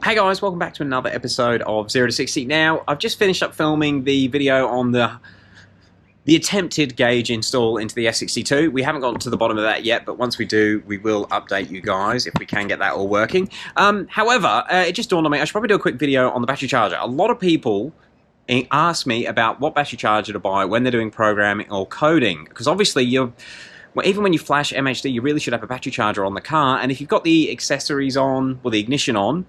Hey guys, welcome back to another episode of 0 to 60. Now, I've just finished up filming the video on the attempted gauge install into the S62. We haven't gotten to the bottom of that yet, but once we do, we will update you guys if we can get that all working. However, it just dawned on me, I should probably do a quick video on the battery charger. A lot of people ask me about what battery charger to buy when they're doing programming or coding, because obviously even when you flash MHD, you really should have a battery charger on the car, and if you've got the accessories on, or the ignition on,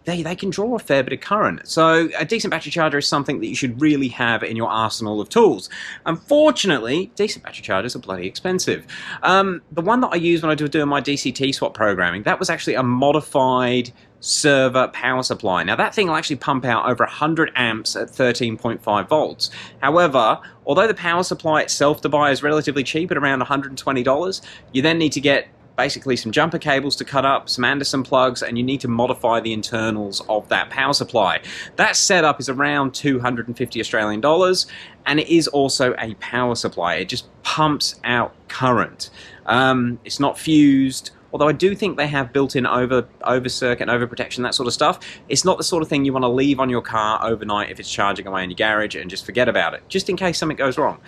they can draw a fair bit of current. So a decent battery charger is something that you should really have in your arsenal of tools. Unfortunately, decent battery chargers are bloody expensive. The one that I used when I was doing my DCT swap programming, that was actually a modified server power supply. Now that thing will actually pump out over 100 amps at 13.5 volts. However, although the power supply itself to buy is relatively cheap at around $120, you then need to get basically some jumper cables to cut up, some Anderson plugs, and you need to modify the internals of that power supply. That setup is around 250 Australian dollars, and it is also a power supply. It just pumps out current. It's not fused, although I do think they have built-in over circuit, overprotection, that sort of stuff. It's not the sort of thing you want to leave on your car overnight if it's charging away in your garage and just forget about it, just in case something goes wrong.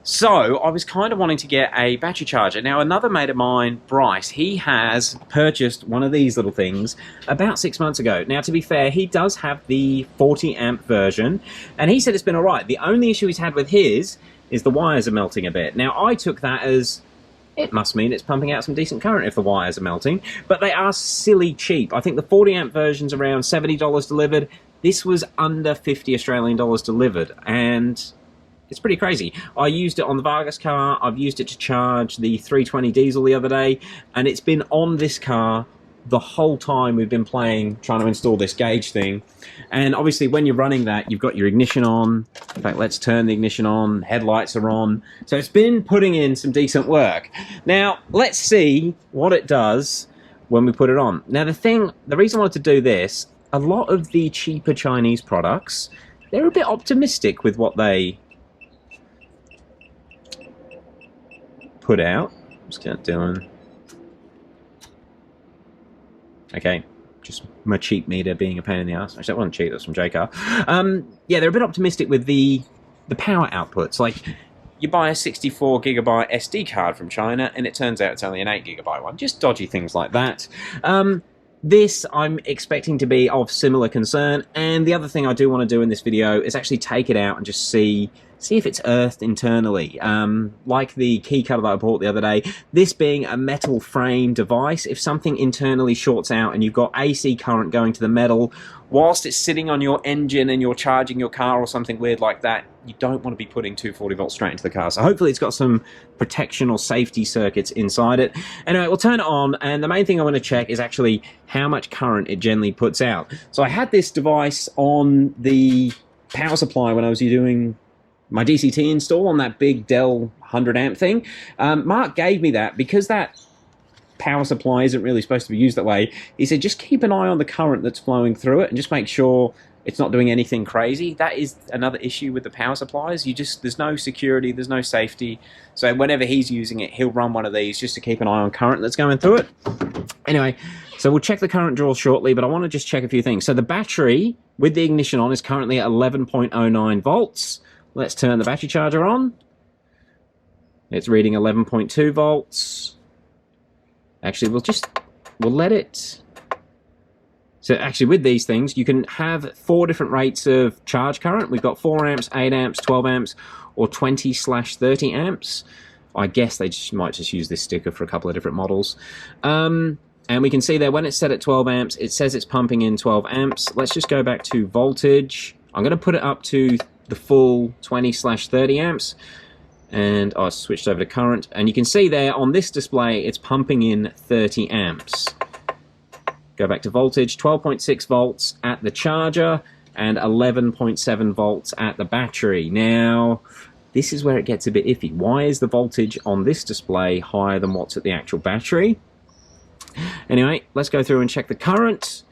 So I was kind of wanting to get a battery charger. Now another mate of mine, Bryce, he has purchased one of these little things about 6 months ago. Now to be fair, he does have the 40 amp version, and he said it's been alright. The only issue he's had with his is the wires are melting a bit. Now I took that as, it must mean it's pumping out some decent current if the wires are melting, but they are silly cheap. I think the 40 amp version's around $70 delivered. This was under 50 Australian dollars delivered, and it's pretty crazy. I used it on the Vargas car, I've used it to charge the 320 diesel the other day, and it's been on this car the whole time we've been trying to install this gauge thing. And obviously when you're running that, you've got your ignition on. In fact, let's turn the ignition on, headlights are on. So it's been putting in some decent work. Now, let's see what it does when we put it on. Now the reason I wanted to do this, a lot of the cheaper Chinese products, they're a bit optimistic with what they put out. Just get doing. Okay, just my cheap meter being a pain in the ass. Actually, that wasn't cheap, that's from JCar. Yeah, they're a bit optimistic with the power outputs. Like, you buy a 64 gigabyte SD card from China, and it turns out it's only an 8 gigabyte one. Just dodgy things like that. This I'm expecting to be of similar concern, and the other thing I do want to do in this video is actually take it out and just see if it's earthed internally. Like the key cutter that I bought the other day, this being a metal frame device, if something internally shorts out and you've got AC current going to the metal, whilst it's sitting on your engine and you're charging your car or something weird like that, you don't want to be putting 240 volts straight into the car. So hopefully it's got some protection or safety circuits inside it. Anyway, we'll turn it on, and the main thing I want to check is actually how much current it generally puts out. So I had this device on the power supply when I was doing my DCT install on that big Dell 100 amp thing. Mark gave me that because that power supply isn't really supposed to be used that way. He said just keep an eye on the current that's flowing through it and just make sure it's not doing anything crazy. That is another issue with the power supplies. There's no security, there's no safety. So whenever he's using it, he'll run one of these just to keep an eye on current that's going through it. Anyway, so we'll check the current draw shortly, but I want to just check a few things. So the battery with the ignition on is currently at 11.09 volts. Let's turn the battery charger on. It's reading 11.2 volts. Actually, we'll let it. So actually with these things, you can have 4 different rates of charge current. We've got 4 amps, 8 amps, 12 amps, or 20/30 amps. I guess they might just use this sticker for a couple of different models. And we can see there when it's set at 12 amps, it says it's pumping in 12 amps. Let's just go back to voltage. I'm going to put it up to the full 20/30 amps, and I switched over to current, and you can see there on this display it's pumping in 30 amps. Go back to voltage, 12.6 volts at the charger and 11.7 volts at the battery. Now this is where it gets a bit iffy. Why is the voltage on this display higher than what's at the actual battery? Anyway, let's go through and check the current.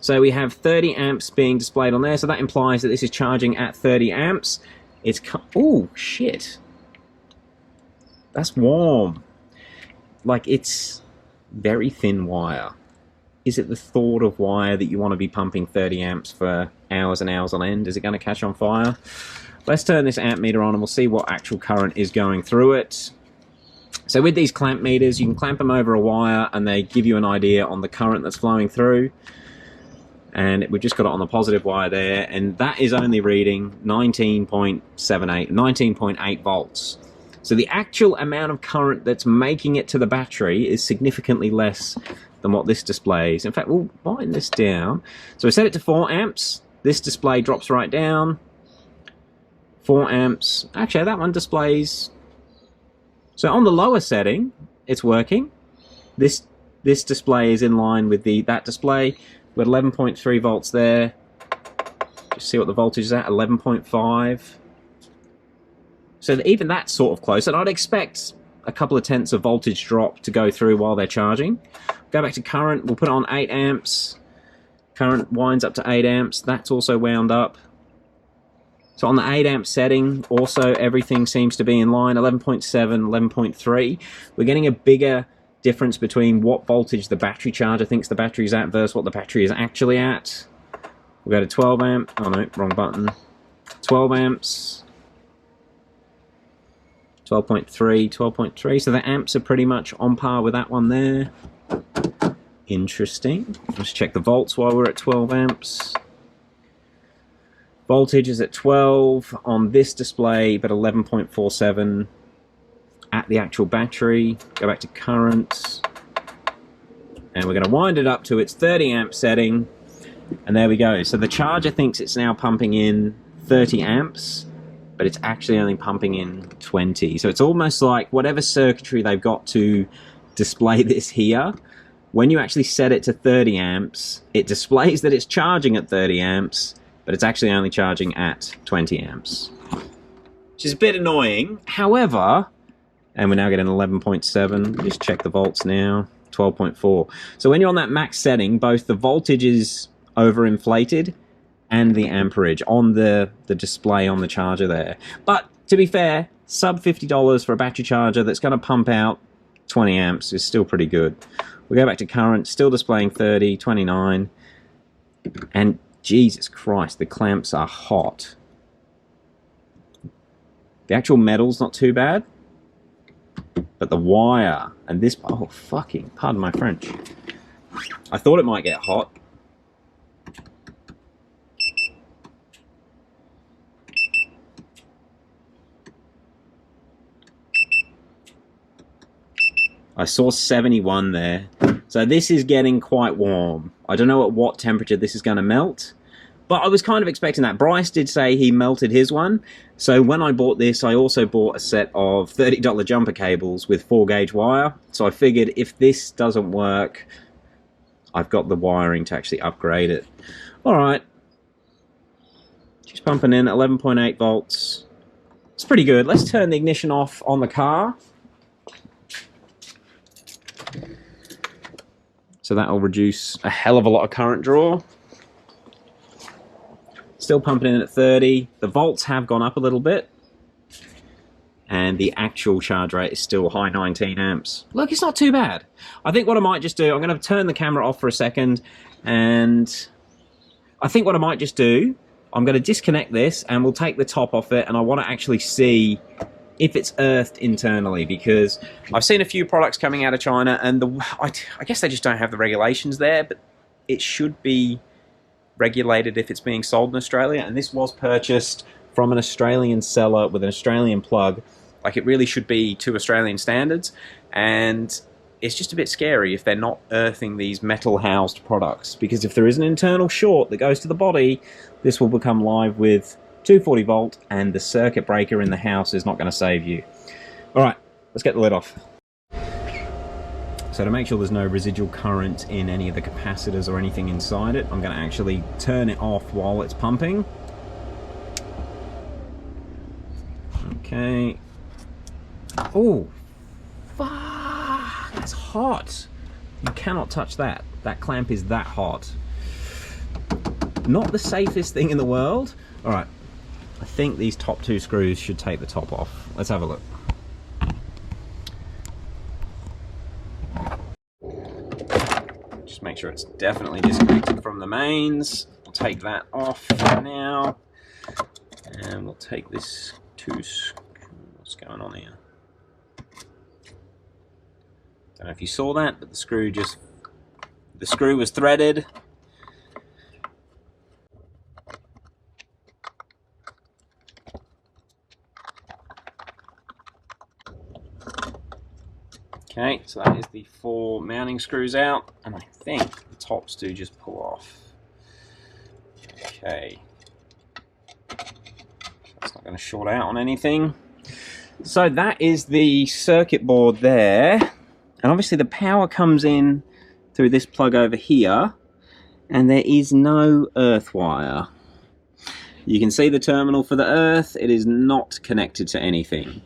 So we have 30 amps being displayed on there, so that implies that this is charging at 30 amps. It's oh shit, that's warm. Like, it's very thin wire. is it the thought of wire that you want to be pumping 30 amps for hours and hours on end? Is it going to catch on fire? Let's turn this amp meter on and we'll see what actual current is going through it. So with these clamp meters, you can clamp them over a wire and they give you an idea on the current that's flowing through. And we've just got it on the positive wire there, and that is only reading 19.8 volts. So the actual amount of current that's making it to the battery is significantly less than what this displays. In fact, we'll wind this down. So we set it to 4 amps. This display drops right down. 4 amps. Actually, that one displays... So on the lower setting, it's working. This display is in line with that display. We've got 11.3 volts there. Just see what the voltage is at, 11.5. So even that's sort of close, and I'd expect a couple of tenths of voltage drop to go through while they're charging. Go back to current, we'll put it on 8 amps. Current winds up to 8 amps, that's also wound up. So on the 8 amp setting, also everything seems to be in line, 11.7, 11.3. We're getting a bigger difference between what voltage the battery charger thinks the battery is at versus what the battery is actually at. We'll go to 12 amp, oh no, wrong button. 12 amps. 12.3, 12.3, so the amps are pretty much on par with that one there. Interesting. Let's check the volts while we're at 12 amps. Voltage is at 12 on this display, but 11.47 at the actual battery. Go back to current. And we're going to wind it up to its 30 amp setting. And there we go. So the charger thinks it's now pumping in 30 amps. But it's actually only pumping in 20. So it's almost like whatever circuitry they've got to display this here, when you actually set it to 30 amps, it displays that it's charging at 30 amps, but it's actually only charging at 20 amps. Which is a bit annoying. However, and we're now getting 11.7, just check the volts now, 12.4. So when you're on that max setting, both the voltage is overinflated and the amperage on the display on the charger there. But to be fair, sub $50 for a battery charger that's going to pump out 20 amps is still pretty good. We go back to current, still displaying 30, 29, and Jesus Christ, the clamps are hot. The actual metal's not too bad, but the wire and this, oh fucking, pardon my French. I thought it might get hot. I saw 71 there. So this is getting quite warm. I don't know at what temperature this is going to melt, but I was kind of expecting that. Bryce did say he melted his one. So when I bought this, I also bought a set of $30 jumper cables with 4-gauge wire. So I figured if this doesn't work, I've got the wiring to actually upgrade it. All right. Just pumping in 11.8 volts. It's pretty good. Let's turn the ignition off on the car. So that'll reduce a hell of a lot of current draw. Still pumping in at 30. The volts have gone up a little bit. And the actual charge rate is still high 19 amps. Look, it's not too bad. I think what I might just do, I'm going to turn the camera off for a second. And I think what I might just do, I'm going to disconnect this and we'll take the top off it. And I want to actually see if it's earthed internally, because I've seen a few products coming out of China and I guess they just don't have the regulations there, but it should be regulated if it's being sold in Australia. And this was purchased from an Australian seller with an Australian plug. Like, it really should be to Australian standards, and it's just a bit scary if they're not earthing these metal housed products, because if there is an internal short that goes to the body, this will become live with 240 volt, and the circuit breaker in the house is not going to save you. All right, let's get the lid off. So to make sure there's no residual current in any of the capacitors or anything inside it, I'm going to actually turn it off while it's pumping. Okay. Oh, fuck, that's hot. You cannot touch that. That clamp is that hot. Not the safest thing in the world. All right. I think these top two screws should take the top off. Let's have a look. Just make sure it's it's definitely disconnected from the mains. We'll take that off now. And we'll take this what's going on here? Don't know if you saw that, but the screw was threaded. Okay, so that is the 4 mounting screws out, and I think the tops do just pull off. Okay. That's not going to short out on anything. So that is the circuit board there, and obviously the power comes in through this plug over here, and there is no earth wire. You can see the terminal for the earth. It is not connected to anything.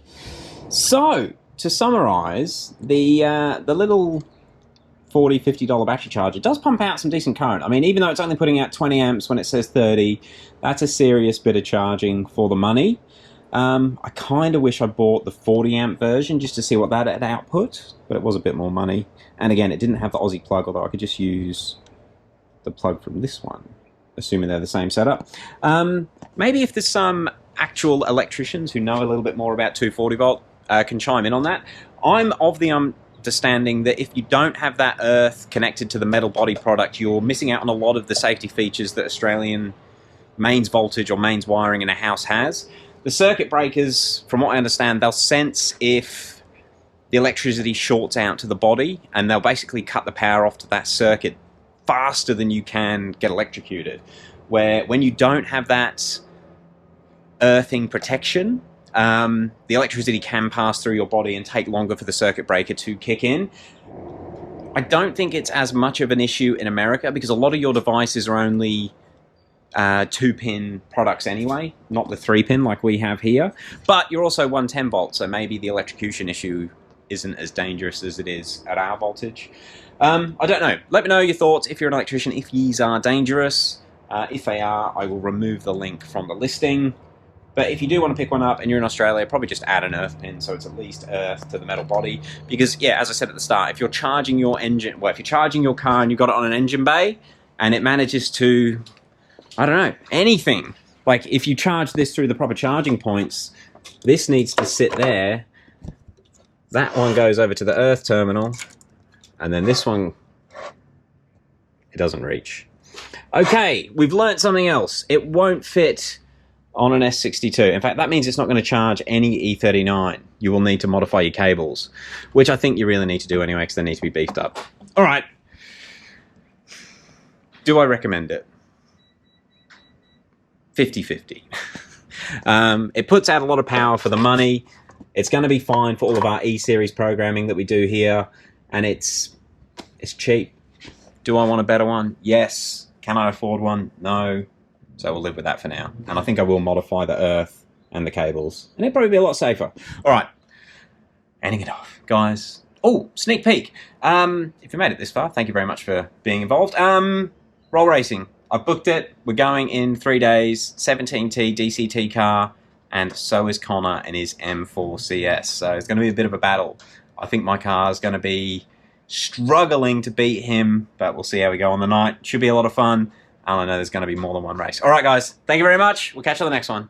So to summarize, the little $40–50 battery charger does pump out some decent current. I mean, even though it's only putting out 20 amps when it says 30, that's a serious bit of charging for the money. I kind of wish I bought the 40 amp version just to see what that had output, but it was a bit more money. And again, it didn't have the Aussie plug, although I could just use the plug from this one, assuming they're the same setup. Maybe if there's some actual electricians who know a little bit more about 240 volt, can chime in on that. I'm of the understanding that if you don't have that earth connected to the metal body product, you're missing out on a lot of the safety features that Australian mains voltage or mains wiring in a house has. The circuit breakers, from what I understand, they'll sense if the electricity shorts out to the body, and they'll basically cut the power off to that circuit faster than you can get electrocuted. Where when you don't have that earthing protection, the electricity can pass through your body and take longer for the circuit breaker to kick in. I don't think it's as much of an issue in America because a lot of your devices are only 2-pin products anyway, not the 3-pin like we have here. But you're also 110 volt, so maybe the electrocution issue isn't as dangerous as it is at our voltage. I don't know. Let me know your thoughts if you're an electrician, if these are dangerous. If they are, I will remove the link from the listing. But if you do want to pick one up and you're in Australia, probably just add an earth pin so it's at least earth to the metal body. Because, yeah, as I said at the start, if you're charging your engine, well, if you're charging your car and you've got it on an engine bay and it manages to, I don't know, anything. Like, if you charge this through the proper charging points, this needs to sit there. That one goes over to the earth terminal. And then this one, it doesn't reach. Okay, we've learnt something else. It won't fit on an S62. In fact, that means it's not going to charge any E39. You will need to modify your cables, which I think you really need to do anyway because they need to be beefed up. All right. Do I recommend it? 50-50. It puts out a lot of power for the money. It's going to be fine for all of our E-series programming that we do here, and it's cheap. Do I want a better one? Yes. Can I afford one? No. So we'll live with that for now. And I think I will modify the earth and the cables. And it'll probably be a lot safer. All right. Ending it off, guys. Oh, sneak peek. If you made it this far, thank you very much for being involved. Roll racing. I've booked it. We're going in 3 days. 17T DCT car. And so is Connor and his M4 CS. So it's going to be a bit of a battle. I think my car is going to be struggling to beat him. But we'll see how we go on the night. Should be a lot of fun. And I know there's going to be more than one race. All right, guys. Thank you very much. We'll catch you on the next one.